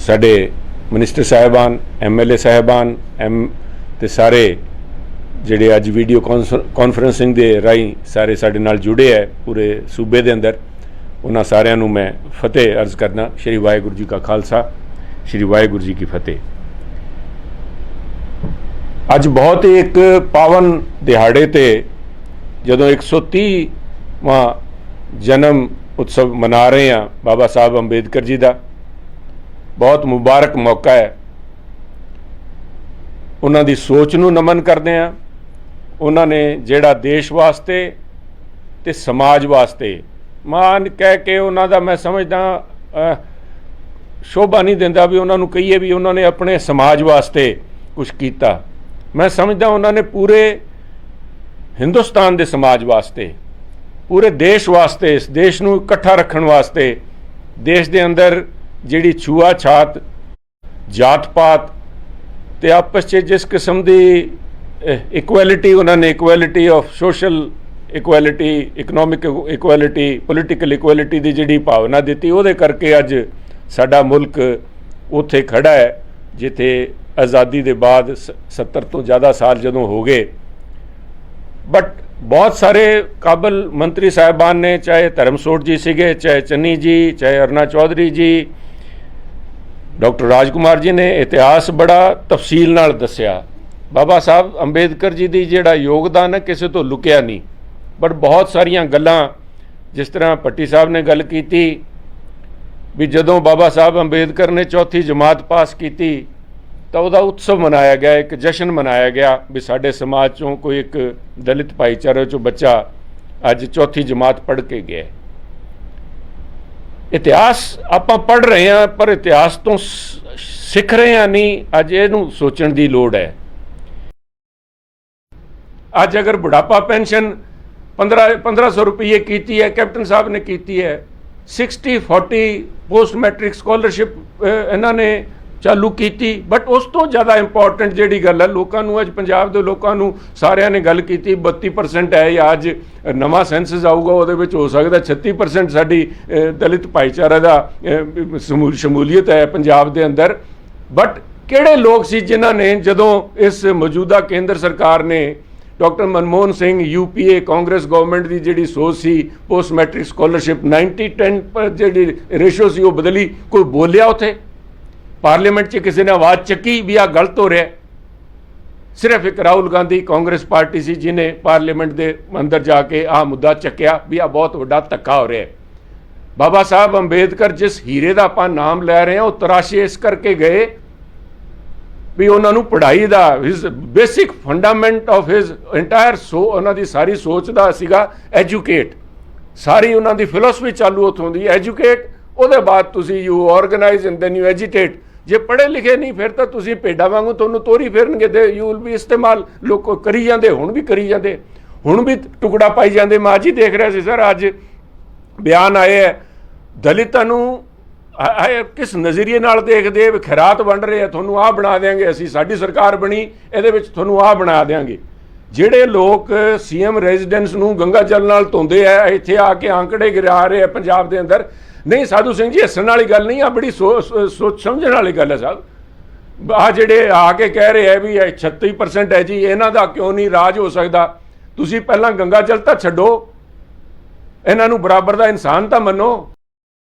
साडे मिनिस्टर साहिबान MLA साहिबान ते सारे जिहड़े अज वीडियो कॉन्फ्रेंसिंग दे राही सारे साडे नाल जुड़े है पूरे सूबे दे अंदर, उन्हां सारिआं नूं मैं फतेह अर्ज़ करना। श्री वाहिगुरू जी का खालसा, श्री वाहिगुरू जी की फतेह। अज बहुत ही एक पावन दिहाड़े ते जदों 130वां जन्म उत्सव मना रहे हैं बाबा साहब अंबेडकर जी का, बहुत मुबारक मौका है। उन्हां दी सोच नूं नमन करते हैं। उन्होंने जिहड़ा देश वास्ते ते समाज वास्ते मान कह के उन्हां दा मैं समझदा शोभा नहीं दिंदा भी उन्हां नूं कहिए भी उन्होंने अपने समाज वास्ते कुछ कीता। मैं समझदा उन्होंने पूरे हिंदुस्तान दे समाज वास्ते, पूरे देश वास्ते, इस देश नूं इकट्ठा रखण वास्ते, देश दे अंदर जिहड़ी छूआ छात जात पात ते आपस च जिस किस्म की इक्वैलिटी उन्होंने equality of social equality, economic equality, political equality की जिहड़ी भावना दी, उहदे करके अज साडा मुल्क उत्थे खड़ा है जिथे आज़ादी के बाद 70 तो ज़्यादा साल जदों हो गए। बट बहुत सारे काबिल मंत्री साहिबान ने, चाहे धर्मसोत जी सीगे, चाहे चन्नी जी, चाहे अरुणा चौधरी जी, डॉक्टर राजकुमार जी ने इतिहास बड़ा तफसील नाल दस्या। बाबा साहब अंबेडकर जी की जिहड़ा योगदान है किसी तो लुकिया नहीं। बट बहुत सारियां गल्लां, जिस तरह भट्टी साहब ने गल की भी जदों बाबा साहब अंबेडकर ने चौथी जमात पास की तो वह उत्सव मनाया गया, एक जश्न मनाया गया भी साडे समाज चों कोई एक दलित भाईचारे चों बच्चा अज चौथी जमात पढ़ के गया। इतिहास आपां पढ़ रहे हैं पर इतिहास तो सीख रहे हैं नहीं। अज इहनूं सोचण दी लोड़ है। अज अगर बुढ़ापा पेंशन 1500 रुपये की है, कैप्टन साहब ने की है, 60-40 पोस्ट मैट्रिक स्कॉलरशिप इन्होंने चालू की। बट उस तो ज़्यादा इंपॉर्टेंट जिहड़ी गल है, लोगों नूं अज पंजाब दे लोगों नूं सारिਆਂ ने गल की 32% है या अज नवा सेंसस आऊगा उहदे विच हो सकदा 36% साडी दलित भाईचारा दा शमूलीयत है पंजाब दे अंदर। बट किहड़े लोग सी जिन्हां ने जदों इस मौजूदा केंद्र सरकार ने doctor Manmohan Singh UPA Congress government की जिहड़ी सोच सी पोस्ट मैट्रिक स्कॉलरशिप 90-10 पर जिहड़ी रेशो सी वो बदली, कोई बोलिया उत्थे पार्लीमेंट च किसी ने आवाज़ चकी भी आ गलत हो रहा है? सिर्फ एक राहुल गांधी कांग्रेस पार्टी सी जिन्हें पार्लीमेंट के अंदर जाके आ मुद्दा चक्या भी आ बहुत वड्डा धक्का हो रहा है। बाबा साहब अंबेडकर जिस हीरे का आपां नाम लै रहे हैं वो तराशे इस करके गए भी उन्होंने पढ़ाई का his basic fundament of his entire उन्होंने सारी सोच का सीगा एजुकेट, सारी उन्होंने फिलोसफी चालू उतों दी एजुकेट। उसदे बाद तुसी you organize and then you agitate. जे पढ़े लिखे नहीं फिर तो तुसी भेडा वांगू तुहानूं तोरी फिरनगे ते यू विल बी इस्तेमाल लोग करी जाते, हुण भी करी जाते, हुण भी टुकड़ा पाई जाते। मैं अज ही देख रहा सी सर, अज बयान आए है दलितां नूं किस नज़रिए नाल देखदे खैरात वंड रहे हैं, तुहानूं आ बना देंगे, असीं साडी सरकार बनी इहदे विच तुहानूं आ बना देंगे। जिहड़े लोग CM रेजिडेंस नूं गंगा जल नाल धोंदे है, इत्थे आके आंकड़े गिरा रहे हैं पंजाब दे अंदर। नहीं साधु सिंह जी, हसन वाली गल नहीं, आ बड़ी सोच समझण वाली गल है साहब। आ जिहड़े आके कह रहे हैं भी 36% है जी, इन्हां दा क्यों नहीं राज हो सकदा? तुसीं पहलां गंगा जल तां छड्डो, इन्हां नूं बराबर दा इंसान तां मन्नो।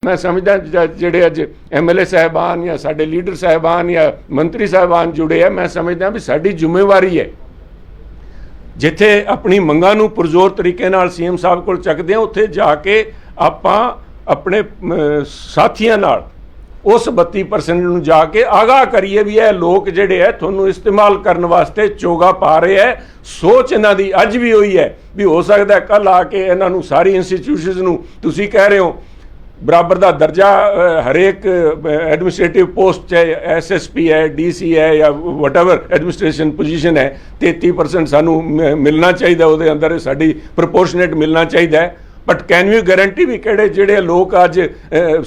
मैं समझदा जिहड़े अज MLA साहिबान या साडे लीडर साहिबान या मंत्री साहिबान जुड़े हैं, मैं समझदा भी साडी जिम्मेवारी है जिथे अपनी मंगां नूं पुरजोर तरीके नाल CM साहब कोल चकदे हैं, उत्थे जाके आपां अपने साथियों नाल उस 32% नूं जाके आगाह करिए भी यह लोग जिहड़े है तुहानूं इस्तेमाल करने वास्ते चोगा पा रहे हैं। सोच इन्हां दी अज भी हुई है भी हो सकता है कल आके इन्हां नूं सारी इंस्टीट्यूशनस नूं तुसीं कह रहे हो बराबर का दर्जा हरेक एडमिनिस्ट्रेटिव पोस्ट चाहे SSP है, DC है या वटएवर एडमिनिस्ट्रेशन पोजीशन है 33% सानू मिलना चाहिए, वो अंदर साड़ी प्रपोर्शनेट मिलना चाहिए। बट कैन यू गारंटी भी किहड़े जिहड़े लोग अज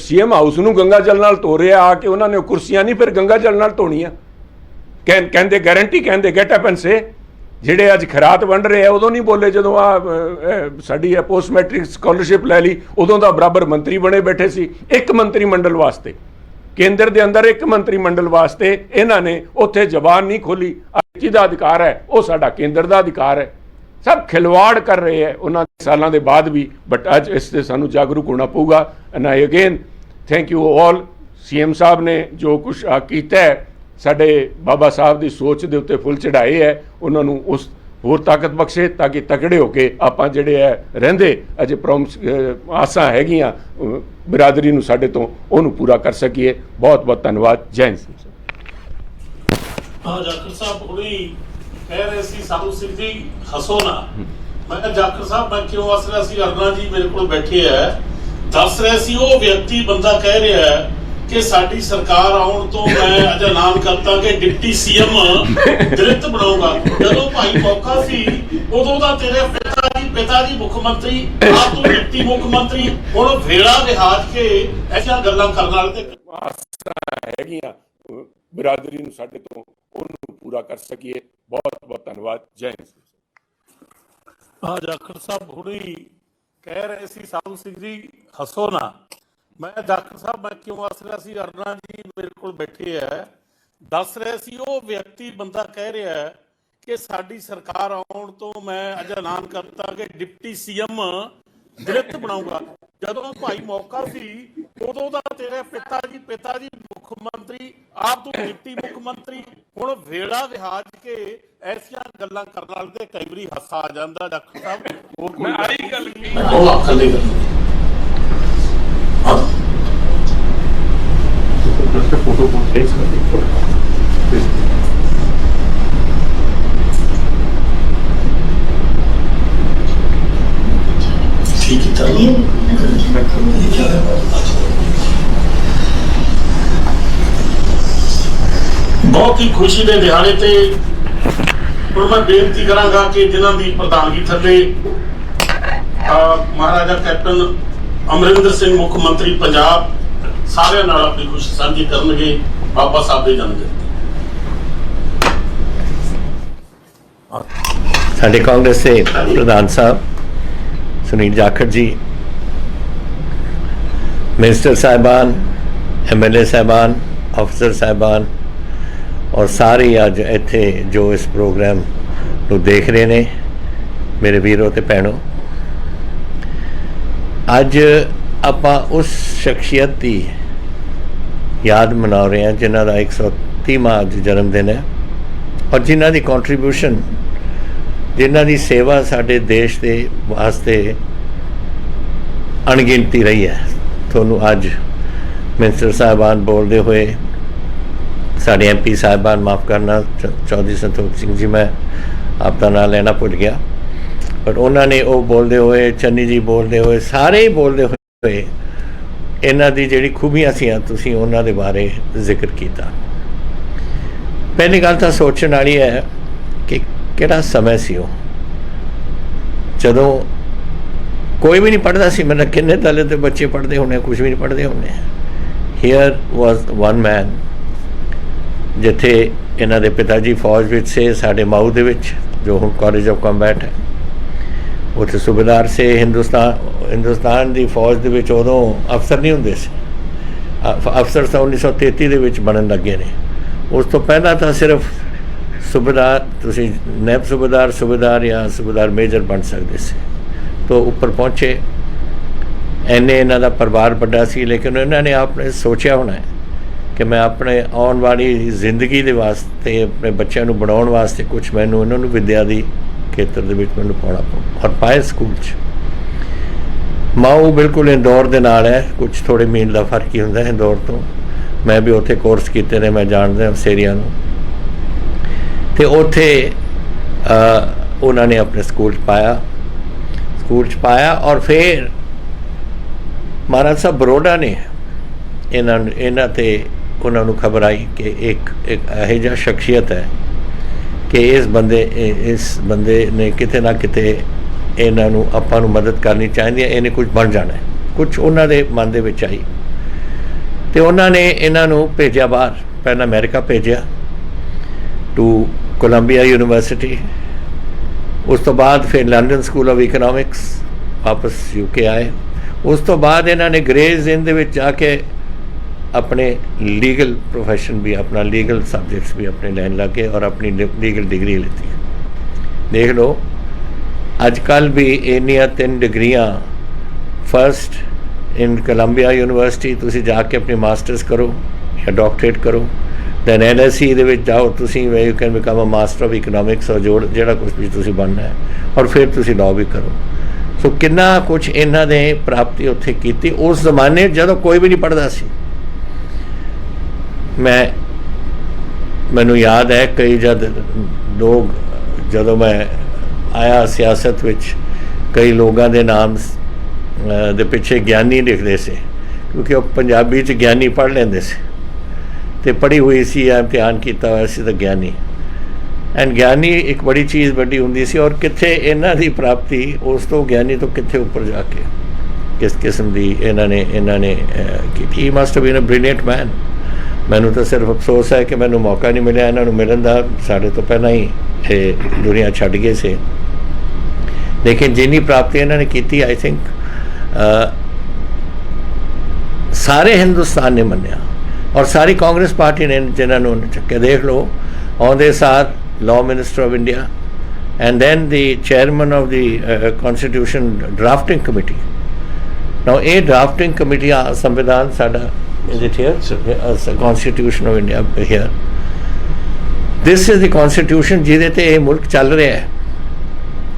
CM हाउस नूं गंगा जल नाल धो रहे आके उन्होंने कुर्सियां नहीं फिर गंगा जल नाल धोणियां, कहते गारंटी कहते गेट अप एंड से ਜਿਹੜੇ ਅੱਜ ਖਰਾਤ ਵੰਡ ਰਹੇ ਆ ਉਦੋਂ ਨਹੀਂ ਬੋਲੇ ਜਦੋਂ ਆ ਸਾਡੀ ਪੋਸਟ ਮੈਟ੍ਰਿਕ ਸਕਾਲਰਸ਼ਿਪ ਲੈ ਲਈ ਉਦੋਂ ਦਾ ਬਰਾਬਰ ਮੰਤਰੀ ਬਣੇ ਬੈਠੇ ਸੀ ਇੱਕ ਮੰਤਰੀ ਮੰਡਲ ਵਾਸਤੇ। ਕੇਂਦਰ ਦੇ ਅੰਦਰ ਇੱਕ ਮੰਤਰੀ ਮੰਡਲ ਵਾਸਤੇ ਇਹਨਾਂ ਨੇ ਉੱਥੇ ਜ਼ਬਾਨ ਨਹੀਂ ਖੋਲੀ। ਜਿਹਦਾ ਅਧਿਕਾਰ ਹੈ ਉਹ ਸਾਡਾ ਕੇਂਦਰ ਦਾ ਅਧਿਕਾਰ ਹੈ। ਸਭ ਖਿਲਵਾੜ ਕਰ ਰਹੇ ਹੈ ਉਹਨਾਂ ਸਾਲਾਂ ਦੇ ਬਾਅਦ ਵੀ, ਬਟ ਅੱਜ ਇਸ ਤੇ ਸਾਨੂੰ ਜਾਗਰੂਕ ਹੋਣਾ ਪਊਗਾ। And I again thank you all. CM ਸਾਹਿਬ ਨੇ ਜੋ ਕੁਛ ਕੀਤਾ ਹੈ, ਸਾਡੇ ਬਾਬਾ ਸਾਹਿਬ ਦੀ ਸੋਚ ਦੇ ਉੱਤੇ ਫੁੱਲ ਚੜਾਏ ਹੈ, ਉਹਨਾਂ ਨੂੰ ਉਸ ਹੋਰ ਤਾਕਤ ਬਖਸ਼ੇ ਤਾਂ ਕਿ ਤਕੜੇ ਹੋ ਕੇ ਆਪਾਂ ਜਿਹੜੇ ਹੈ ਰਹਿੰਦੇ ਅਜੇ ਆਸਾਂ ਹੈਗੀਆਂ ਬਰਾਦਰੀ ਨੂੰ ਸਾਡੇ ਤੋਂ, ਉਹਨੂੰ ਪੂਰਾ ਕਰ ਸਕੀਏ। ਬਹੁਤ ਬਹੁਤ ਧੰਨਵਾਦ। ਜੈ ਹਿੰਦ। ਜਾਖੜ ਸਾਹਿਬ ਹੁਣੀ ਕਹਿ ਰਹੇ ਸੀ ਸਾਧੂ ਸਿੰਘ ਜੀ ਹੱਸੋ ਨਾ। ਮੈਂ ਕਿਹਾ ਜਾਖੜ ਸਾਹਿਬ ਮੈਂ ਕਿਉਂ ਹੱਸ ਰਿਹਾ ਸੀ? ਅਰਨਾ ਜੀ ਮੇਰੇ ਕੋਲ ਬੈਠੇ ਹੈ, ਦੱਸ ਰਹੇ ਸੀ ਉਹ ਵਿਅਕਤੀ ਬੰਦਾ ਕਹਿ ਰਿਹਾ ਹੈ ਕਿ ਸਾਡੀ ਸਰਕਾਰ ਆਉਣ ਤੋਂ ਮੈਂ ਅੱਜ ਐਲਾਨ ਕਰਤਾ ਕਿ ਡਿਪਟੀ CM ਦਲਿਤ ਬਣਾਊਗਾ। ਜਦੋਂ ਭਾਈ ਮੌਕਾ ਸੀ ਉਦੋਂ ਦਾ ਤੇਰੇ ਪਿਤਾ ਜੀ ਮੁੱਖ ਮੰਤਰੀ, ਆਪ ਤੂੰ ਡਿਪਟੀ ਮੁੱਖ ਮੰਤਰੀ, ਹੁਣ ਵੇਲਾ ਵਿਹਾਜ ਕੇ ਐਸੀਆਂ ਗੱਲਾਂ ਕਰਨ ਵਾਲੇ ਤੇ ਹੈਗੀਆਂ ਬਰਾਦਰੀ ਨੂੰ ਸਾਡੇ ਤੋਂ, ਉਹਨੂੰ ਪੂਰਾ ਕਰ ਸਕੀਏ। ਬਹੁਤ ਬਹੁਤ ਧੰਨਵਾਦ। ਜੈ ਹਿੰਦ। ਜਾਖੜ ਸਾਹਿਬ ਹੁਣੀ ਕਹਿ ਰਹੇ ਸੀ ਸਾਧੂ ਸਿੰਘ ਜੀ ਹੱਸੋ ਨਾ। ਮੈਂ ਜਾਖੜ ਸਾਹਿਬ ਮੈਂ ਕਿਉਂ ਹੱਸ ਰਿਹਾ ਸੀ? ਅਰਨਾ ਜੀ ਮੇਰੇ ਕੋਲ ਬੈਠੇ ਹੈ, ਦੱਸ ਰਹੇ ਸੀ ਉਹ ਵਿਅਕਤੀ ਬੰਦਾ ਕਹਿ ਰਿਹਾ ਹੈ ਕਿ ਸਾਡੀ ਸਰਕਾਰ ਆਉਣ ਤੋਂ ਮੈਂ ਅੱਜ ਐਲਾਨ ਕਰਤਾ ਕਿ ਡਿਪਟੀ CM ਦਲਿਤ ਬਣਾਊਗਾ। ਜਦੋਂ ਭਾਈ ਮੌਕਾ ਸੀ ਉਦੋਂ ਦਾ ਤੇਰੇ ਪਿਤਾ ਜੀ ਮੁੱਖ ਮੰਤਰੀ, ਆਪ ਤੂੰ ਡਿਪਟੀ ਮੁੱਖ ਮੰਤਰੀ, ਹੁਣ ਵੇਲਾ ਵਿਹਾਜ ਕੇ ਐਸੀਆਂ ਗੱਲਾਂ ਕਰਨ ਵਾਲੇ ਤੇ ਕਈ ਵਾਰੀ ਹਾਸਾ ਆ ਜਾਂਦਾ। ਡਾਕਟਰ ਸਾਹਿਬ ਹੋਰ ਕੋਈ ਆਹੀ ਗੱਲ ਕੀ ਉਹ ਆਖਣ ਦੀ ਗੱਲ फोटो ठीक है बहुत ही खुशी के दिहाड़े ते ਹੁਣ मैं बेनती करांगा कि जिन्हां दी प्रधानगी थल्ले महाराजा कैप्टन अमरिंदर सिंह मुख मंत्री पंजाब सारे नाल अपनी खुशी साझी करनगे बाबा साहब दे जन्म दिन। साडे कांग्रेस के प्रधान साहब सुनील जाखड़ जी, मिनिस्टर साहिबान, MLA साहिबान, अफसर साहिबान और सारे अज इत्थे जो इस प्रोग्राम नूं देख रहे ने मेरे वीरों ते भैणों, अज आपां उस शख्सियत की याद मना रहे हैं जिन्हां दा 130वां अज जन्मदिन है और जिन्हां दी कॉन्ट्रीब्यूशन, जिन्हां दी सेवा साडे देश दे वास्ते अणगिनती रही है। तुहानूं अज मिनिस्टर साहिबान बोलते हुए, साढ़े MP साहिबान माफ़ करना, चौधरी संतोख सिंह जी मैं आपका नाम लेना भुल गया, पर उन्होंने वो बोलते हुए, चन्नी जी बोलते हुए, सारे ही बोलते हुए इन्हां दी जिहड़ी खूबियां सी तुसीं उन्हां दे बारे जिक्र किया। पहली गल तां सोचण वाली है कि किहड़ा समय सी वो जदों कोई भी नहीं पढ़ता सी। मतलब किन्ने दलित बच्चे पढ़ते होने, कुछ भी नहीं पढ़ते होने। हियर वॉज वन मैन जिथे इन्हां दे पिता जी फौज विच से, साडे माऊ दे विच जो हुण कॉलेज ऑफ कॉम्बैट है, उत्थे सूबेदार से। हिंदुस्तान की फौज दे विच उदों अफसर नहीं हुंदे सी, अफसर तो 1933 दे विच बनन लगे ने। उस तो पहला तो सिर्फ सूबेदार, तुसीं नैब सूबेदार या सूबेदार मेजर बन सकते सी। तो उपर पहुँचे, इन्ने इन्हां दा परिवार बड़ा सी, लेकिन इन्होंने आपने सोचा होना है कि मैं अपने आने वाली जिंदगी के वास्ते, अपने बच्चों को बनाने वास्ते कुछ मैनू इन्होंने विद्या की खेत्र के मैनू पाना पड़ा और पाए स्कूल माऊ बिल्कुल इंदौर के नाल है, कुछ थोड़े मील का फर्क ही होंगे इंदौर तो। मैं भी उत्थे कोर्स किए ने, मैं जानता सेरिया तो उत्थे उन्होंने अपने स्कूल पाया और फिर महाराज साहब बरोड़ा ने इन्हां ते उन्होंने खबर आई कि एक यह जिहा शख्सियत है कि इस बंदे ने किते ना किते इन्हों आपां नूं मदद करनी चाहिए, इन्हें कुछ बन जाना है। कुछ उन्होंने मन दे विच आई तो उन्होंने इन्हों भेजा बाहर, पहला अमेरिका भेजा टू कोलंबिया यूनिवर्सिटी, उस तो बाद फिर लंडन स्कूल ऑफ इकनॉमिक्स, वापस UK आए। उस तो बाद इन्होंने ग्रेज इन दे विच जाके अपने लीगल प्रोफेशन भी, अपना लीगल सब्जेक्ट्स भी अपने लैन लग गए और अपनी लीगल डिग्री लेती है। देख लो अजकल भी इन्नियां 3 डिग्रियां, फर्स्ट इन कोलंबिया यूनिवर्सिटी तुसी जाके अपनी मास्टर्स करो या डॉक्टरेट करो, दैन LSE दे विच जाओ तुसी, way you can become a master of economics और जोड़ जिहड़ा कुछ भी तुसी बनना है, और फिर तुसी लॉ भी करो। सो कितना कुछ इन्हां ने प्राप्ति उत्थे कीती उस जमाने जदों कोई भी नहीं पढ़दा सी। मैनू याद है कई लोग जदों मैं आया सियासत विच, कई लोगों के नाम दे पिछे ज्ञानी लिखते से, क्योंकि वह पंजाबी च ज्ञानी पढ़ लेंदे से, ते पढ़ी हुई सी या इम्तिहान किया हुआ सी तो ज्ञानी। एंड ज्ञानी एक बड़ी चीज़ बड़ी होंदी सी, और कित्थे इन्हां दी प्राप्ति उस तो ज्ञानी तो कित्थे उपर जाके किस किस्म की इन्हां ने की। He must have been a brilliant man. मैनू तो सिर्फ अफसोस है कि मैनू मौका नहीं मिला इन्हां नूं मिलण दा, साडे तो पहला ही ये दुनिया छड्ड गए से। लेकिन जिन्नी प्राप्ति इन्होंने की, आई थिंक सारे हिंदुस्तान ने मन्निया और सारी कांग्रेस पार्टी ने जिन्होंने चक्के। देख लो आउंदे सार law minister of India and then the chairman of the constitution drafting committee. Now ये ड्राफ्टिंग कमेटी संविधान साडा is it here, constitution of India here, this is the constitution जिहदे ते ये मुल्क चल रहा है।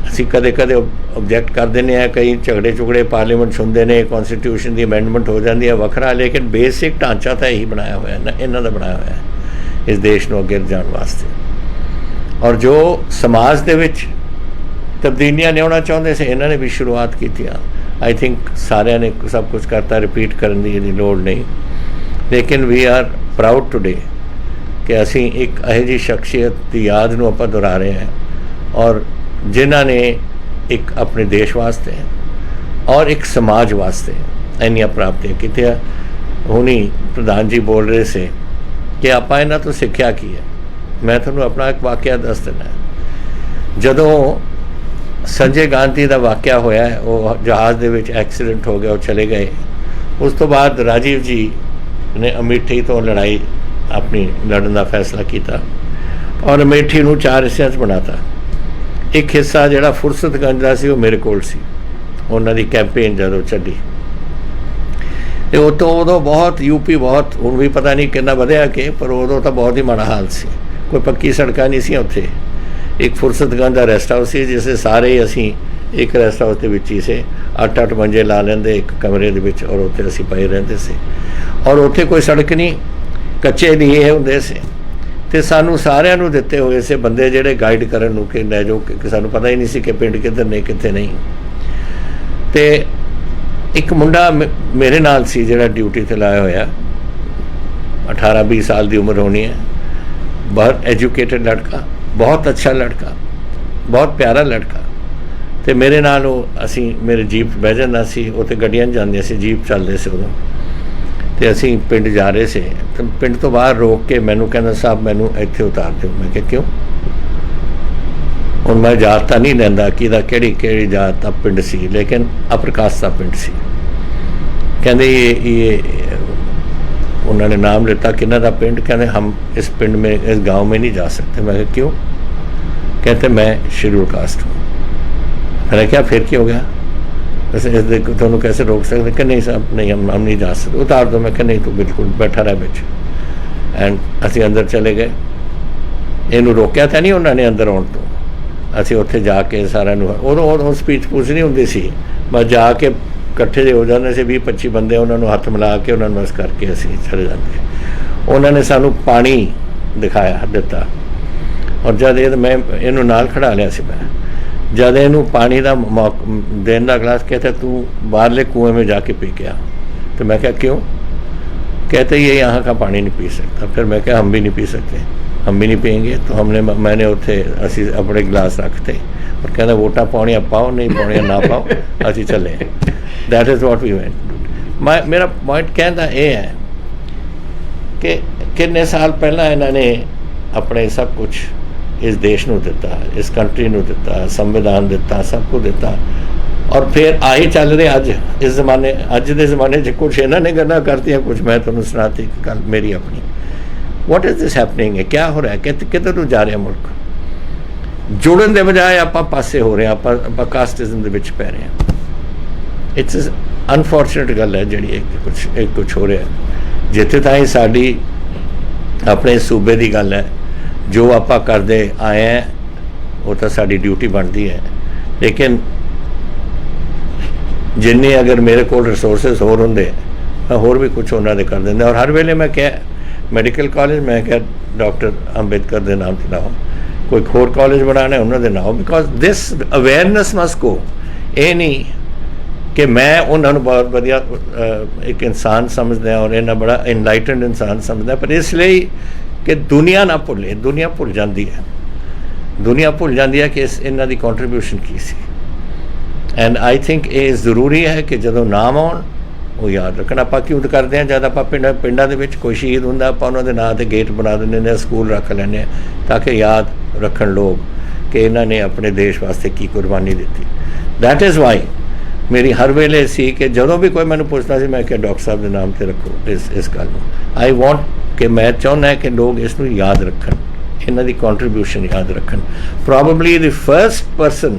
असीं कदे कदे ऑब्जैक्ट कर देने हैं, कई झगड़े झुगड़े पार्लीमेंट सुनते हैं, कॉन्स्टिट्यूशन की अमेंडमेंट हो जाती है वखरा, लेकिन बेसिक ढांचा तो यही बनाया हुआ है, इन्हों का बनाया हुआ है इस देश को अगे जाने वास्ते। और जो समाज दे विच तब्दीलियां लियाना चाहते से इन्होंने भी शुरुआत की। आई थिंक सारिਆਂ ने सब कुछ करता, रिपीट करने की लोड़ नहीं, लेकिन वी आर प्राउड टुडे कि असी एक यह जी शख्सियत की याद नूं आपां दोहरा रहे हैं, और जिन्हां ने एक अपने देश वास्ते और एक समाज वास्ते इन्नियां प्राप्तियां कीतियां। हुणी प्रधान जी बोल रहे से कि आपां इन्हां तो सिੱਖਿਆ की है। मैं तुहानूं अपना एक वाक़या दस देना है। जदों संजय गांधी का वाक़या होया, वो जहाज़ दे विच एक्सीडेंट हो गया, वो चले गए। उस तो बाद राजीव जी ने अमेठी तो लड़ाई अपनी लड़न का फैसला किया और अमेठी नूं 4 हिस्सों च बनाता। एक हिस्सा जिहड़ा फुरसतगंज का सी, वो मेरे कोल सी, उन्हां दी कैंपेन जदों चली तो उदों बहुत यूपी बहुत, हुण भी पता नहीं कितना वधिया कि, पर उदों तो बहुत ही माड़ा हाल सी, कोई पक्की सड़कां नहीं सी उत्थे। एक फुरसतगंज का रेस्ट हाउस सी, जिसे सारे ही असीं एक रेस्ट हाउस के विच ही से 8-8 मंजे ला लेंदे एक कमरे दे विच, और उत्थे असीं पए रहिंदे से। और उत्थे कोई सड़क नहीं, कच्चे नीए हुंदे से, ते सानू सारिਆਂ ਨੂੰ ਦਿੱਤੇ ਹੋਏ से बंदे ਜਿਹੜੇ गाइड करन ਨੂੰ कि लै जाओ, कि सानू पता ही नहीं सी कि पिंड किधर ने कित्थे नहीं। ते एक मुंडा मेरे नाल सी जिहड़ा ड्यूटी ते लाया होया, 18-20 साल की उम्र होनी है, बहुत एजुकेटेड लड़का, बहुत अच्छा लड़का, बहुत प्यारा लड़का। तो मेरे नाल असी मेरे जीप बह जाना सी, उत्थे गड्डियां जांदियां सी, जीप चलदे सी उदों, तो असी पिंड जा रहे थे। तो पिंड तो बाहर रोक के मैनू कहना साहब मैनू इत्थे उतार दो। मैं कहा क्यों? हुण मैं जात तो नहीं लैंदा किहड़ी जात का पिंड सी, लेकिन अपर कास्ट का पिंड सी। कहते ये उन्होंने नाम लेता किन्ना दा पिंड, कहते हम इस पिंड में इस गांव में नहीं जा सकते। मैं कहा क्यों? कहते मैं शेड्यूल कास्ट हूँ। मैंने क्या फिर क्या हो गया, वैसे दोनों कैसे रोक सकते? कि नहीं साहब नहीं, हम नहीं जा सकते, उतार दो। मैं कहा नहीं, तो बिल्कुल बैठा रहा बिच। एंड असी अंदर चले गए, इनू रोकया तो नहीं उन्होंने अंदर आने तो। असी उत्थे जाके सारा उदों स्पीच पूछ नहीं होंदी सी, बस जाके इकट्ठे हो जाते से 20-25 बंदे, उन्होंने हथ मिला के उन्होंने बस करके असी चले जाते। उन्होंने सानू पानी दिखाया दिता, और जब ये मैं इनू नाल खड़ा लिया सी, मैं जब इनू पानी का देने का गिलास, कहते तू बाहरले कुएँ में जाके पी के आ। तो मैं क्या क्यों? कहते ये यहाँ का पानी नहीं पी सकता। फिर मैं क्या हम भी नहीं पी सकते, हम भी नहीं पियेंगे। तो मैंने उत्थे असी अपने गिलास रखते और कहते वोटा पाउणियां पाओ, नहीं पाउणियां ना पाओ, असी चले। That is what we went. मेरा पॉइंट कहना यह है कि कितने साल पहला इन्होंने अपने सब कुछ इस देश को दिता, इस कंट्री को दिता, संविधान दिता, सब कुछ दिता। और फिर आही चल रहे अज इस जमाने अज के जमाने कुछ इन्होंने गल्लां करतियां कुछ मैं तुहानूं सुणाती गल मेरी अपनी वॉट इज़ दिस हैपनिंग है क्या हो रहा है किधर नूं जा रहा मुल्क जुड़न के बजाय आप पासे हो रहे हैं आप कास्टिज्म के विच पै रहे हैं इट्स अनफॉर्चुनेट गल है जी कुछ हो रहा है जिथे ताईं साडी अपने सूबे की गल है जो आप करते आए हैं वो तो साडी ड्यूटी बनती है लेकिन जिन्नी अगर मेरे को रिसोर्सिस होर होंगे मैं होर भी कुछ उन्होंने कर देंगे और हर वेले मैं क्या मैडिकल कॉलेज मैं क्या डॉक्टर अंबेडकर के नाम से लाओ कोई होर कॉलेज बनाना उन्होंने नाओ because this awareness must go ये नहीं कि मैं उन्होंने बहुत बढ़िया एक इंसान समझदा और इन्ना बड़ा इनलाइटेंड इंसान समझदा पर इसलिए कि दुनिया ना भुले दुनिया भुल जाती है कि इन्हां दी कॉन्ट्रीब्यूशन की सी एंड आई थिंक ये जरूरी है कि जो नाम आउण वो याद रखना आप क्यों करते हैं जब आप पिंडां दे विच कोई शहीद हुंदा आप उन्होंने नाम ते गेट बना देंगे स्कूल रख लेंगे ताकि याद रखन लोग कि इन्होंने अपने देश वास्ते की कुर्बानी दी दैट इज़ वाई मेरी हर वेले सी कि जो भी कोई मैंने पूछता सी मैं क्या डॉक्टर साहब के नाम से रखो इस गल आई वॉन्ट कि मैं चाहना है कि लोग इसनूं याद रखन इन्हां दी कॉन्ट्रीब्यूशन याद रखन प्रॉबेबली द फर्स्ट पर्सन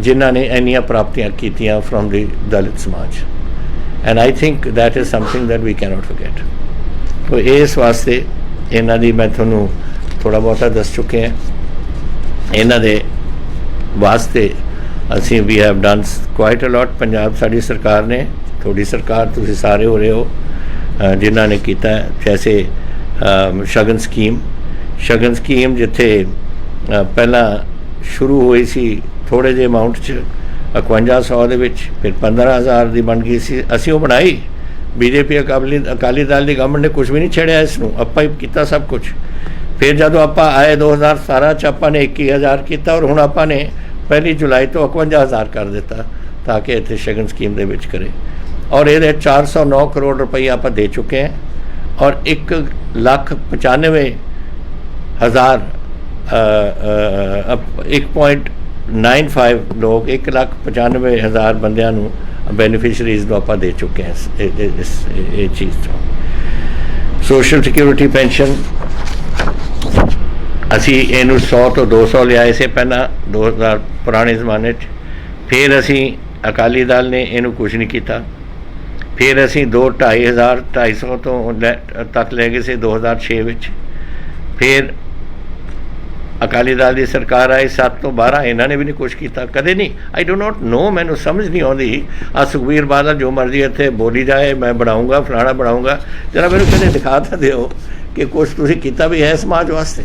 जिन्हां ने इन्नियां प्राप्तियां कीतियां from the Dalit samaj and I think that is something that we can not forget तो इस वास्ते इन्हां दी मैं तुहानूं थोड़ा बहुता दस चुके हैं इन्हां दे वास्ते असी we have done quite a lot Punjab साड़ी सरकार ने थोड़ी सरकार तुसी सारे हो रहे हो जिन्हों ने किया जैसे शगन स्कीम जिथे पहला शुरू हुई सी थोड़े जे अमाउंट 5100 दे विच फिर 15,000 की बन गई सी असी वो बनाई बीजेपी अकाली दल की गवर्नमेंट ने कुछ भी नहीं छेड़िया इसनूं आपां ही कीता सब कुछ फिर जदों आपां आए 2017 आपां ने 21,000 किया और हुण आपां ने 1 जुलाई तो 51,000 कर दिता ताकि इत्थे शगन स्कीम दे विच करे और ये 409 करोड़ रुपये आप दे चुके हैं और 1,95,000 1.95 लोग 1,95,000 बंदियां बेनीफिशरीज आप दे चुके हैं इस चीज़ तो सोशल सिक्योरिटी पेंशन असी इनू 100 तो 200 लियाए से पहला 2000 पुराने जमाने फिर असी अकाली दल ने इनू कुछ नहीं किया फिर असी 2,500 तो तक ले गए से 2006 विच फिर अकाली दल की सरकार आई 7 तो 12 इन्होंने भी नहीं कुछ किया कदे नहीं आई डो नॉट नो मैनू समझ नहीं आती आ सुखबीर बादल जो मर्जी इत्थे बोली जाए मैं बनाऊँगा फलाना बनाऊँगा जरा मैंने कदे दिखा तो दो कि कुछ तुसीं कीता भी है समाज वास्ते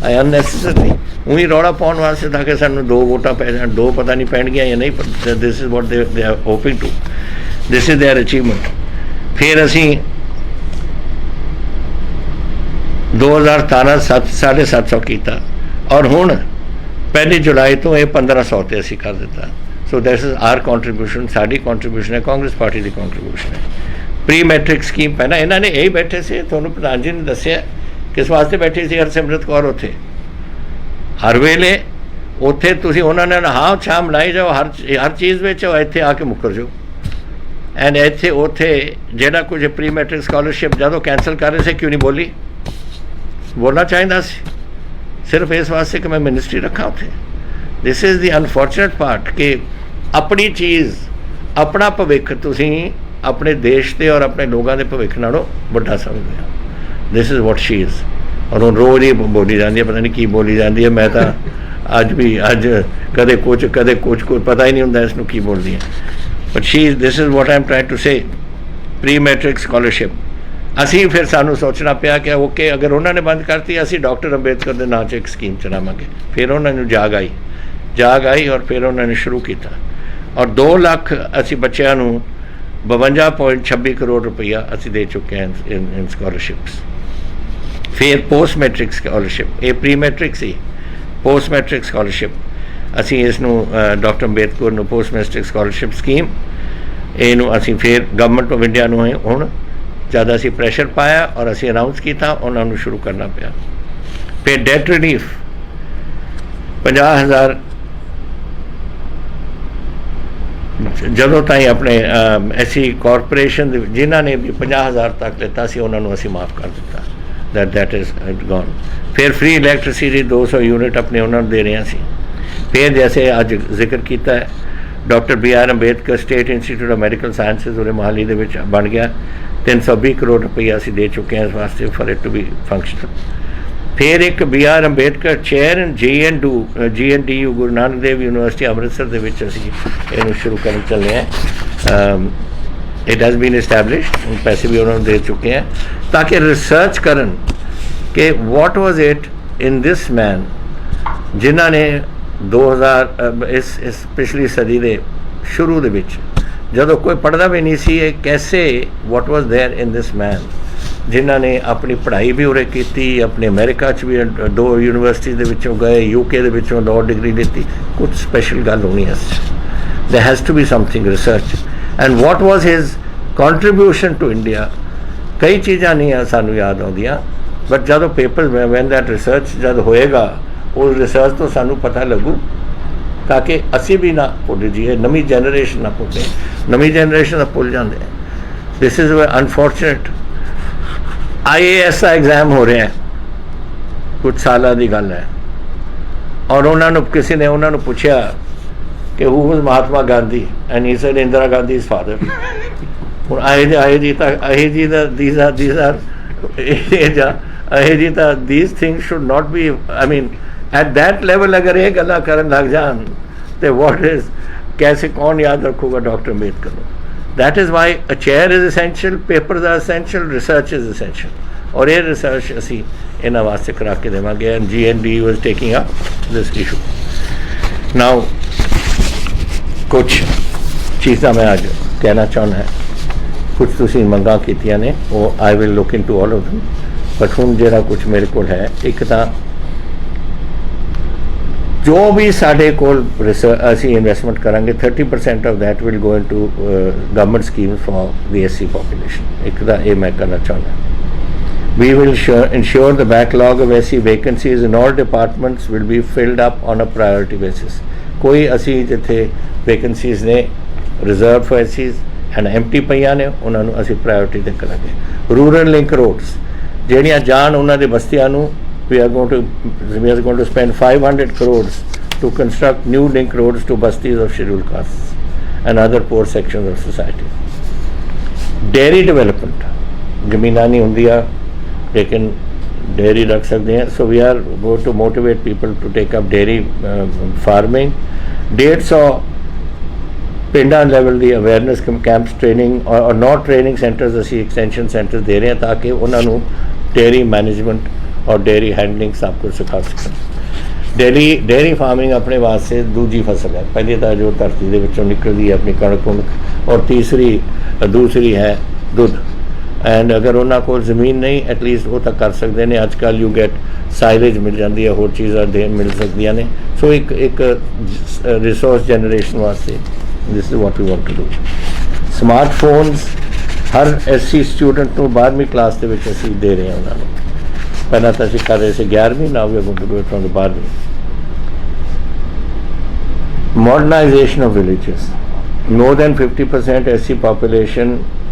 आई अननैसेसरी उही रौला पाने वास्ते ताकि सानूं 2 वोटां पै जाण 2 पता नहीं पैणगियां या नहीं this is what they are hoping to this is their achievement फिर असी 2017 750 किया और हुण 1 जुलाई तो ये 1500 ते असी कर दिता so this is our contribution साडी कॉन्ट्रीब्यूशन है कांग्रेस पार्टी की कॉन्ट्रीब्यूशन है प्री मैट्रिक स्कीम पहला इन्होंने यही बैठे से तुहानूं प्रधान जी ने दस्सिआ किस वास्ते बैठी सी हरसिमरत कौर उत्थे हर वेले उत्थे तुसीं उन्होंने हाँ छां मनाई जाओ हर चीज़ में इत्थे आके मुकर जाओ एंड इत्थे उत्थे जिहड़ा कुछ प्री मैट्रिक स्कॉलरशिप जदों कैंसल कर रहे थे क्यों नहीं बोली बोलना चाहिए सिर्फ इस वास्ते कि मैं मिनिस्ट्री रखा उत्थे this is the unfortunate part कि अपनी चीज़ अपना भविख तुसीं अपने देश के और अपने लोगों के भविख नालों वड्डा समझदे हो this is what she is और हुण रोज़ ही बोली जाती है पता नहीं की बोली जाती है मैं तो अज कदे कुछ पता ही नहीं होंदा इसनूं की बोलदी है but she this is what I am trying to say pre matric scholarship असी फिर सानू सोचना पिया कि ओके अगर उन्होंने बंद करती असी डॉक्टर अंबेडकर के नाम से एक स्कीम चलावांगे फिर उन्होंने जाग आई और फिर उन्होंने शुरू किया और 2 लाख असी बच्चों को 52.26 करोड़ रुपया असी दे चुके हैं इन स्कॉलरशिप्स फिर पोस्ट मैट्रिक स्कॉलरशिप ये प्री मैट्रिक सी पोस्ट मैट्रिक स्कॉलरशिप असी इसनूं डॉक्टर अंबेडकर नूं पोस्ट मैट्रिक स्कॉलरशिप स्कीम इनू असी फिर गवर्नमेंट ऑफ इंडिया नूं हुण जब असी प्रैशर पाया और असी अनाउंस किया उन्होंने शुरू करना पिया फिर डेट रिलीफ 50,000 ਜਦੋਂ ਤਾਈਂ ਆਪਣੇ ਐਸੀ ਕਾਰਪੋਰੇਸ਼ਨ ਜਿਨ੍ਹਾਂ ਨੇ ਵੀ 50,000 ਤੱਕ ਲਿੱਤਾ ਸੀ ਉਹਨਾਂ ਨੂੰ ਅਸੀਂ ਮਾਫ ਕਰ ਦਿੱਤਾ, that is gone। ਫਿਰ ਫ੍ਰੀ ਇਲੈਕਟ੍ਰਿਸਿਟੀ 200 ਯੂਨਿਟ ਆਪਣੇ ਉਹਨਾਂ ਨੂੰ ਦੇ ਰਹੇ ਸੀ। ਫਿਰ ਜੈਸੇ ਅੱਜ ਜ਼ਿਕਰ ਕੀਤਾ ਹੈ doctor BR Ambedkar state institute of medical sciences ਉਰੇ ਮੋਹਾਲੀ ਦੇ ਵਿੱਚ ਬਣ ਗਿਆ, 320 ਕਰੋੜ ਰੁਪਈਆ ਅਸੀਂ ਦੇ ਚੁੱਕੇ ਹਾਂ ਇਸ ਵਾਸਤੇ for it to be functional. फिर एक BR Ambedkar chair GNDU Guru Nanak Dev university Amritsar ਦੇ ਵਿੱਚ ਅਸੀਂ ਇਹਨੂੰ ਸ਼ੁਰੂ ਕਰਨ ਚੱਲੇ ਹਾਂ। इट हैज़ बीन एस्टैब्लिश्ड, पैसे भी उन्होंने दे चुके हैं ताकि रिसर्च करन कि what was it in this man जिन्हों ने 2000 इस पिछली सदी के शुरू दे विच जदों कोई पढ़ता भी नहीं सी कैसे what was there in this man जिन्हों ने अपनी पढ़ाई भी उरे की, अपने अमेरिका च भी 2 यूनिवर्सिटी दे विचों गए, UK दे विचों लॉ डिग्री लीती, कुछ स्पेशल गल होनी है। There has to be something research and what was his contribution to India. कई चीज़ां नहीं सानू याद आउंदियां, बट जदों पेपर वैन दैट रिसर्च जब होएगा उस रिसर्च तो सानू पता लगू ताकि असी भी ना भुल जाइए, नवी जनरेशन ना भुले, नवी जनरेशन भुल जाते हैं। This is unfortunate. IAS का एग्जाम हो रहा है, कुछ साल की गल है, और उन्होंने किसी ने उन्होंने पूछा कि who was Mahatma Gandhi and he said Indira Gandhi is father. ਹੁਣ these things should not be, I mean at that level अगर ये गल्लां करन लग जान तो what is, कैसे कौन याद रखूगा डॉक्टर अम्बेडकर को। that is why a chair is essential, papers are essential, research is essential, और ये research ਅਸੀਂ ਇਹਨਾਂ ਵਾਸਤੇ ਕਰਾ ਕੇ ਦੇਵਾਂਗੇ। and GNDU is taking up this issue now। कुछ चीज़ां मैं आज कहना चाहना है, कुछ तुसीं मंगां कीतियां ने वो I will look into all of them, but हुण जिहड़ा कुछ मेरे कोल है, एक तां जो भी साडे कोल असीं इन्वेस्टमेंट करांगे 30% of that will go into government schemes for the SC population. एक तां ये मैं करना चाहुंदा। We will ensure the backlog of SC vacancies in all departments will be filled up on a priority basis। कोई असी जिथे vacancies ने reserve for SCs and empty पईयां ने उन्होंने असी प्रायोरिटी दे करांगे। रूरल लिंक रोड्स ਜਿਹੜੀਆਂ ਜਾਣ ਉਹਨਾਂ ਦੇ ਬਸਤੀਆਂ ਨੂੰ we are going to spend 500 crores to construct new link roads to bastis of scheduled castes and other poor sections of society। dairy development ਜ਼ਮੀਨਾਂ ਨਹੀਂ ਹੁੰਦੀਆਂ ਲੇਕਿਨ डेयरी रख सकते हैं, so we are go to motivate people to take up dairy farming. 150 पिंडा level की awareness camps training और नॉ ट्रेनिंग सेंटर्स असी एक्सटेंशन सेंटर दे रहे हैं ताकि उन्होंने डेयरी मैनेजमेंट और डेयरी हैंडलिंग सब कुछ सिखा सकें। डेयरी फार्मिंग अपने वास्ते दूजी फसल है, पहली तो जो धरती के विचों निकलती है अपनी कणक और दूसरी है दुध। एंड अगर उन्होंने को जमीन नहीं एटलीस्ट वो तो कर सकते हैं। अजकल यू गैट साइलेज मिल जाती है, होर चीज़ां मिल सकदियां ने। सो एक रिसोर्स जनरेशन वास्ते this is what we want to do. Smartphones हर SC स्टूडेंट को 12वीं क्लास के असीं दे रहे हैं उन्होंने। पहला तो असीं कर रहे थे 11वीं, now we are going to do it from the 12वीं। Modernisation of villages, more than 50% SC population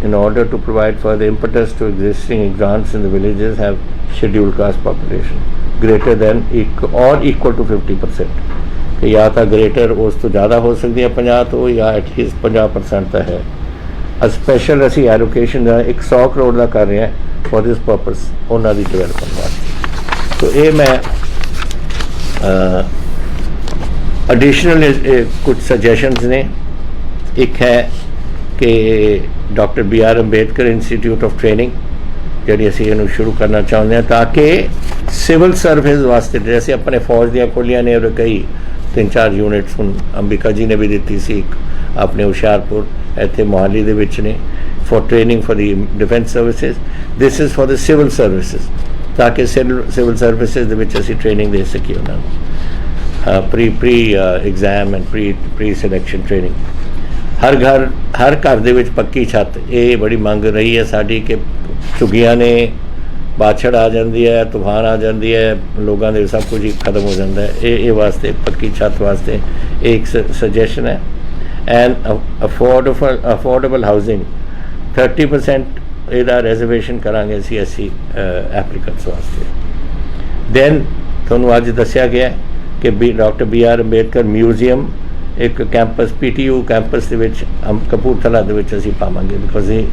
in order to provide further impetus to existing grants in the villages have scheduled caste population greater than or equal to 50%। कि या तो greater उस तो ज़्यादा हो सकती है 50 तो, या एटलीस्ट 50% तो है। स्पेशल असी एलोकेशन 100 करोड़ का कर रहे हैं फॉर दिस पर्पस उन्होंने डिवेलपमेंट वास्ते। तो ये मैं एडिशनल कुछ सजेशंस ने, एक है कि doctor BR Ambedkar institute of training जी असी इन्हू शुरू करना चाहते हैं ताकि सिविल सर्विस वास्ते जैसे अपने फौज दियाँ खोलियां ने और कई 3-4 यूनिट्स हुण अंबिका जी ने भी दी सी अपने हुशियारपुर इत्थे मोहाली दे विच ने for training for the defence services. This is for the civil services ताकि सिविल सर्विसेज दे विच असी ट्रेनिंग दे सकीए उन्होंने pre exam and pre selection training. हर घर दे विच पक्की छत, ये बड़ी मंग रही है साड़ी कि झुग्गियां ने बाछड़ आ जाती है, तूफान आ जाती है, लोगों के सब कुछ ही खत्म हो जाता है। ये वास्ते पक्की छत वास्ते एक सजेशन है। and affordable housing 30% ਇਹਦਾ ਰਿਜ਼ਰਵੇਸ਼ਨ ਕਰਾਂਗੇ ਅਸੀਂ ਐਸਸੀ ਐਪਲੀਕੈਂਟਸ ਵਾਸਤੇ। ਦੈਨ ਤੁਹਾਨੂੰ ਅੱਜ ਦੱਸਿਆ ਗਿਆ ਕਿ ਡਾਕਟਰ BR ਅੰਬੇਡਕਰ ਮਿਊਜ਼ੀਅਮ ਇੱਕ ਕੈਂਪਸ PTU ਕੈਂਪਸ ਦੇ ਵਿੱਚ ਕਪੂਰਥਲਾ ਦੇ ਵਿੱਚ ਅਸੀਂ ਪਾਵਾਂਗੇ, ਬਿਕੋਜ਼ ਇਹ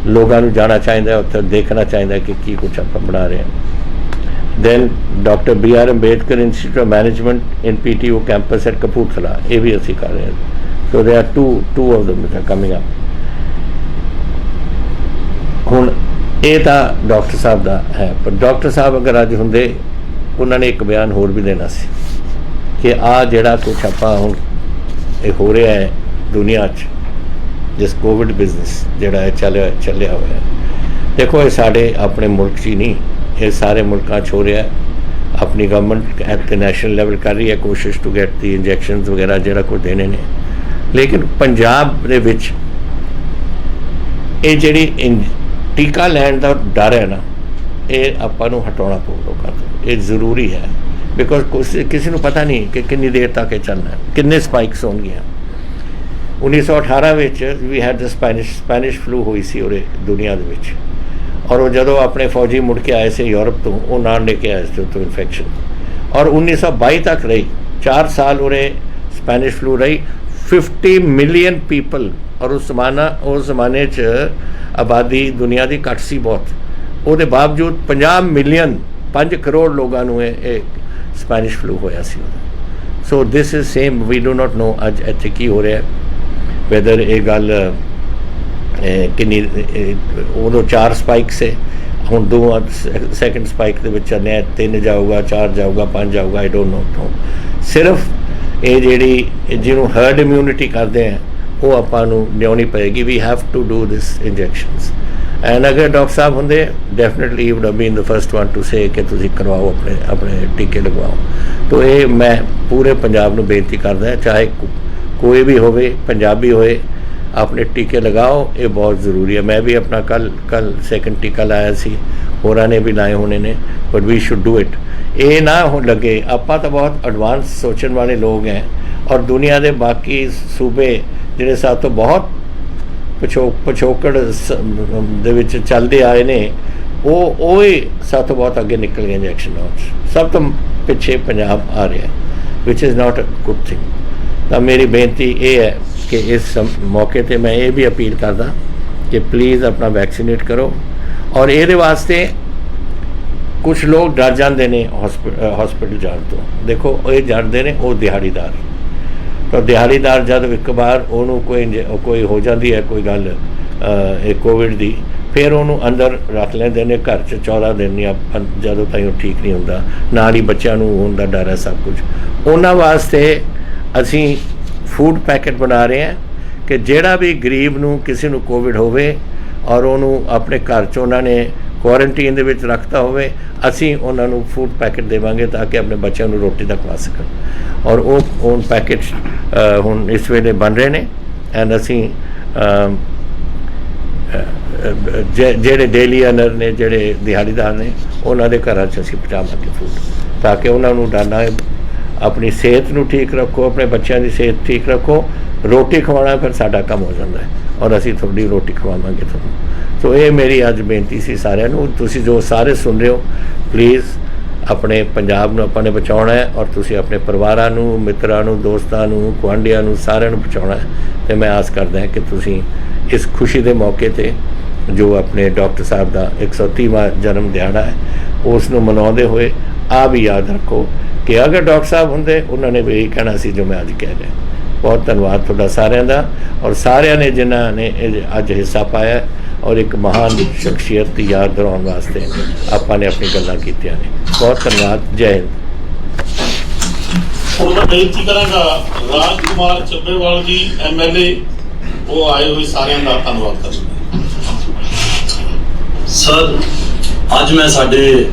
ਲੋਕਾਂ ਨੂੰ ਜਾਣਾ ਚਾਹੀਦਾ, ਉੱਥੇ ਦੇਖਣਾ ਚਾਹੀਦਾ ਕਿ ਕੀ ਕੁਛ ਆਪਾਂ ਬਣਾ ਰਹੇ ਹਾਂ। Then doctor BR Ambedkar institute of management in PTU campus at Kapurthala, ਇਹ ਵੀ ਅਸੀਂ ਕਰ ਰਹੇ ਹਾਂ। So they are two of them coming up. ਹੁਣ ਇਹ ਤਾਂ ਡਾਕਟਰ ਸਾਹਿਬ ਦਾ ਹੈ, ਪਰ ਡਾਕਟਰ ਸਾਹਿਬ ਅਗਰ ਅੱਜ ਹੁੰਦੇ ਉਹਨਾਂ ਨੇ ਇੱਕ ਬਿਆਨ ਹੋਰ ਵੀ ਦੇਣਾ ਸੀ ਕਿ ਆਹ ਜਿਹੜਾ ਕੁਛ ਆਪਾਂ ਹੁਣ ਇਹ ਹੋ ਰਿਹਾ ਹੈ ਦੁਨੀਆ 'ਚ, ਜਿਸ ਕੋਵਿਡ ਬਿਜ਼ਨਸ ਜਿਹੜਾ ਹੈ ਚੱਲਿਆ ਹੋਇਆ, ਦੇਖੋ ਇਹ ਸਾਡੇ ਆਪਣੇ ਮੁਲਕ 'ਚ ਹੀ ਨਹੀਂ, ਇਹ ਸਾਰੇ ਮੁਲਕਾਂ 'ਚ ਹੋ ਰਿਹਾ। ਆਪਣੀ ਗਵਰਨਮੈਂਟ ਐਟ ਤੇ ਨੈਸ਼ਨਲ ਲੈਵਲ ਕਰ ਰਹੀ ਹੈ ਕੋਸ਼ਿਸ਼ ਟੂ ਗੈਟ ਦੀ ਇੰਜੈਕਸ਼ਨਸ ਵਗੈਰਾ ਜਿਹੜਾ ਕੁਝ ਦੇਣੇ ਨੇ, ਲੇਕਿਨ ਪੰਜਾਬ ਦੇ ਵਿੱਚ ਇਹ ਜਿਹੜੀ ਟੀਕਾ ਲੈਣ ਦਾ ਡਰ ਹੈ ਨਾ, ਇਹ ਆਪਾਂ ਨੂੰ ਹਟਾਉਣਾ ਪਊ ਲੋਕਾਂ ਤੋਂ। ਇਹ ਜ਼ਰੂਰੀ ਹੈ, ਬਿਕੋਜ਼ ਕਿਸੇ ਨੂੰ ਪਤਾ ਨਹੀਂ ਕਿ ਕਿੰਨੀ ਦੇਰ ਤੱਕ ਇਹ ਚੱਲਣਾ, ਕਿੰਨੇ ਸਪਾਈਕਸ ਹੋਣਗੀਆਂ। 1918 ਵਿੱਚ ਵੀ ਹੈਡ ਸਪੈਨਿਸ਼ ਫਲੂ ਹੋਈ ਸੀ ਉਰੇ ਦੁਨੀਆ ਦੇ ਵਿੱਚ, ਔਰ ਉਹ ਜਦੋਂ ਆਪਣੇ ਫੌਜੀ ਮੁੜ ਕੇ ਆਏ ਸੀ ਯੂਰਪ ਤੋਂ, ਉਹ ਨਾਲ ਲੈ ਕੇ ਆਏ ਸੀ ਉੱਥੋਂ ਇਨਫੈਕਸ਼ਨ, ਔਰ 1922 ਤੱਕ ਰਹੀ, 4 ਸਾਲ ਉਰੇ ਸਪੈਨਿਸ਼ ਫਲੂ ਰਹੀ। 50 ਮਿਲੀਅਨ ਪੀਪਲ, ਔਰ ਉਸ ਜ਼ਮਾਨੇ 'ਚ ਆਬਾਦੀ ਦੁਨੀਆ ਦੀ ਘੱਟ ਸੀ ਬਹੁਤ, ਉਹਦੇ ਬਾਵਜੂਦ 50 ਮਿਲੀਅਨ 5 ਕਰੋੜ ਲੋਕਾਂ ਨੂੰ ਇਹ ਸਪੈਨਿਸ਼ ਫਲੂ ਹੋਇਆ ਸੀ। So this is same, we do not know ਅੱਜ ਇੱਥੇ ਕੀ ਹੋ ਰਿਹਾ, ਵੈਦਰ ਇਹ ਗੱਲ ਕਿੰਨੀ, ਉਦੋਂ 4 ਸਪਾਈਕ ਸੇ, ਹੁਣ 2 ਸੈਕਿੰਡ ਸਪਾਈਕ ਦੇ ਵਿੱਚ ਚੱਲਿਆ, 3 ਜਾਊਗਾ, 4 ਜਾਊਗਾ, 5 ਜਾਊਗਾ, ਆਈ ਡੋਂਟ ਨੋ। ਸਿਰਫ ਇਹ ਜਿਹੜੀ ਜਿਹਨੂੰ ਹਰਡ ਇਮਿਊਨਿਟੀ ਕਰਦੇ ਆ ਉਹ ਆਪਾਂ ਨੂੰ ਲਿਆਉਣੀ ਪਏਗੀ। We have to do this injections, and ਅਗਰ ਡਾਕਟਰ ਸਾਹਿਬ ਹੁੰਦੇ definitely he would have been the first one to say ਕਿ ਤੁਸੀਂ ਕਰਵਾਓ, ਆਪਣੇ ਟੀਕੇ ਲਗਵਾਓ। ਤੋ ਇਹ ਮੈਂ ਪੂਰੇ ਪੰਜਾਬ ਨੂੰ ਬੇਨਤੀ ਕਰਦਾ, ਚਾਹੇ ਕੋਈ ਵੀ ਹੋਵੇ, ਪੰਜਾਬੀ ਹੋਏ, ਆਪਣੇ ਟੀਕੇ ਲਗਾਓ, ਇਹ ਬਹੁਤ ਜ਼ਰੂਰੀ ਹੈ। ਮੈਂ ਵੀ ਆਪਣਾ ਕੱਲ ਸੈਕਿੰਡ ਟੀਕਾ ਲਾਇਆ ਸੀ, ਹੋਰਾਂ ਨੇ ਵੀ ਲਾਏ ਹੋਣੇ ਨੇ, but we should do it. ਇਹ ਨਾ ਹੋ ਲੱਗੇ ਆਪਾਂ ਤਾਂ ਬਹੁਤ ਐਡਵਾਂਸ ਸੋਚਣ ਵਾਲੇ ਲੋਕ ਹੈ, ਔਰ ਦੁਨੀਆ ਦੇ ਬਾਕੀ ਸੂਬੇ ਜਿਹੜੇ ਸਾਡੇ ਤੋਂ ਬਹੁਤ ਪਿਛੋਕੜ ਦੇ ਵਿੱਚ ਚੱਲਦੇ ਆਏ ਨੇ, ਉਹ ਹੀ ਸਾਡੇ ਤੋਂ ਬਹੁਤ ਅੱਗੇ ਨਿਕਲ ਗਏ ਇੰਜੈਕਸ਼ਨ ਨਾਲ, ਸਭ ਤੋਂ ਪਿੱਛੇ ਪੰਜਾਬ ਆ ਰਿਹਾ, which is not a good thing. ਤਾਂ ਮੇਰੀ ਬੇਨਤੀ ਇਹ ਹੈ ਕਿ ਇਸ ਮੌਕੇ 'ਤੇ ਮੈਂ ਇਹ ਵੀ ਅਪੀਲ ਕਰਦਾ ਕਿ ਪਲੀਜ਼ ਆਪਣਾ ਵੈਕਸੀਨੇਟ ਕਰੋ, ਔਰ ਇਹਦੇ ਵਾਸਤੇ ਕੁਛ ਲੋਕ ਡਰ ਜਾਂਦੇ ਨੇ ਹਸਪੀਟਲ ਜਾਣ ਤੋਂ। ਦੇਖੋ ਇਹ ਡਰਦੇ ਨੇ ਉਹ ਦਿਹਾੜੀਦਾਰ, ਤਾਂ ਦਿਹਾੜੀਦਾਰ ਜਦ ਇੱਕ ਵਾਰ ਉਹਨੂੰ ਕੋਈ ਹੋ ਜਾਂਦੀ ਹੈ ਕੋਈ ਗੱਲ ਇਹ ਕੋਵਿਡ ਦੀ, ਫਿਰ ਉਹਨੂੰ ਅੰਦਰ ਰੱਖ ਲੈਂਦੇ ਨੇ ਘਰ 'ਚ 14 ਦਿਨ ਜਾਂ ਜਦੋਂ ਤਾਈਂ ਉਹ ਠੀਕ ਨਹੀਂ ਹੁੰਦਾ। ਨਾਲ ਹੀ ਬੱਚਿਆਂ ਨੂੰ ਹੋਣ ਦਾ ਡਰ ਹੈ, ਸਭ ਕੁਝ। ਉਹਨਾਂ ਵਾਸਤੇ ਅਸੀਂ ਫੂਡ ਪੈਕਟ ਬਣਾ ਰਹੇ ਹਾਂ ਕਿ ਜਿਹੜਾ ਵੀ ਗਰੀਬ ਨੂੰ ਕਿਸੇ ਨੂੰ ਕੋਵਿਡ ਹੋਵੇ ਔਰ ਉਹਨੂੰ ਆਪਣੇ ਘਰ 'ਚ ਉਹਨਾਂ ਨੇ ਕੁਆਰੰਟੀਨ ਦੇ ਵਿੱਚ ਰੱਖਤਾ ਹੋਵੇ, ਅਸੀਂ ਉਹਨਾਂ ਨੂੰ ਫੂਡ ਪੈਕਟ ਦੇਵਾਂਗੇ ਤਾਂ ਕਿ ਆਪਣੇ ਬੱਚਿਆਂ ਨੂੰ ਰੋਟੀ ਦਾ ਖਵਾ ਸਕਣ। ਔਰ ਉਹ ਪੈਕਟ ਹੁਣ ਇਸ ਵੇਲੇ ਬਣ ਰਹੇ ਨੇ, ਐਂਡ ਅਸੀਂ ਜਿਹੜੇ ਡੇਲੀ ਅਰਨਰ ਨੇ, ਜਿਹੜੇ ਦਿਹਾੜੀਦਾਰ ਨੇ, ਉਹਨਾਂ ਦੇ ਘਰਾਂ 'ਚ ਅਸੀਂ ਪਹੁੰਚਾਵਾਂਗੇ ਫੂਡ, ਤਾਂ ਕਿ ਉਹਨਾਂ ਨੂੰ ਡਰਨਾ, ਆਪਣੀ ਸਿਹਤ ਨੂੰ ਠੀਕ ਰੱਖੋ, ਆਪਣੇ ਬੱਚਿਆਂ ਦੀ ਸਿਹਤ ਠੀਕ ਰੱਖੋ। ਰੋਟੀ ਖਵਾਉਣਾ ਫਿਰ ਸਾਡਾ ਕੰਮ ਹੋ ਜਾਂਦਾ ਹੈ, ਔਰ ਅਸੀਂ ਤੁਹਾਡੀ ਰੋਟੀ ਖਵਾਵਾਂਗੇ ਤੁਹਾਨੂੰ। ਸੋ ਇਹ ਮੇਰੀ ਅੱਜ ਬੇਨਤੀ ਸੀ ਸਾਰਿਆਂ ਨੂੰ। ਤੁਸੀਂ ਜੋ ਸਾਰੇ ਸੁਣ ਰਹੇ ਹੋ, ਪਲੀਜ਼ ਆਪਣੇ ਪੰਜਾਬ ਨੂੰ ਆਪਾਂ ਨੇ ਬਚਾਉਣਾ ਹੈ, ਔਰ ਤੁਸੀਂ ਆਪਣੇ ਪਰਿਵਾਰਾਂ ਨੂੰ, ਮਿੱਤਰਾਂ ਨੂੰ, ਦੋਸਤਾਂ ਨੂੰ, ਗੁਆਂਢੀਆਂ ਨੂੰ, ਸਾਰਿਆਂ ਨੂੰ ਬਚਾਉਣਾ ਹੈ। ਅਤੇ ਮੈਂ ਆਸ ਕਰਦਾ ਕਿ ਤੁਸੀਂ ਇਸ ਖੁਸ਼ੀ ਦੇ ਮੌਕੇ 'ਤੇ ਜੋ ਆਪਣੇ ਡਾਕਟਰ ਸਾਹਿਬ ਦਾ 130ਵਾਂ ਜਨਮ ਦਿਹਾੜਾ ਹੈ, ਉਸ ਨੂੰ ਮਨਾਉਂਦੇ ਹੋਏ ਆ ਵੀ ਯਾਦ ਰੱਖੋ ਕਿ ਅਗਰ ਡਾਕਟਰ ਸਾਹਿਬ ਹੁੰਦੇ, ਉਹਨਾਂ ਨੇ ਵੀ ਇਹੀ ਕਹਿਣਾ ਸੀ ਜੋ ਮੈਂ ਅੱਜ ਕਹਿ ਰਿਹਾ। ਬਹੁਤ ਧੰਨਵਾਦ ਤੁਹਾਡਾ ਸਾਰਿਆਂ ਦਾ, ਔਰ ਸਾਰਿਆਂ ਨੇ ਜਿਨ੍ਹਾਂ ਨੇ ਅੱਜ ਹਿੱਸਾ ਪਾਇਆ, ਔਰ ਇੱਕ ਮਹਾਨ ਸ਼ਖਸੀਅਤ ਦੀ ਯਾਦ ਦਿਲਾਉਣ ਵਾਸਤੇ ਆਪਾਂ ਨੇ ਆਪਣੀ ਗੱਲਾਂ ਕੀਤੀਆਂ ਨੇ। ਬਹੁਤ ਧੰਨਵਾਦ। ਜੈ ਹਿੰਦ। ਹੁਣ ਮੈਂ ਬੇਨਤੀ ਕਰਾਂਗਾ ਰਾਜ ਕੁਮਾਰ ਚੱਬੇਵਾਲ ਜੀ MLA, ਉਹ ਆਏ ਹੋਏ ਸਾਰਿਆਂ ਦਾ ਧੰਨਵਾਦ ਕਰਦਾ। ਸਰ, ਅੱਜ ਮੈਂ ਸਾਡੇ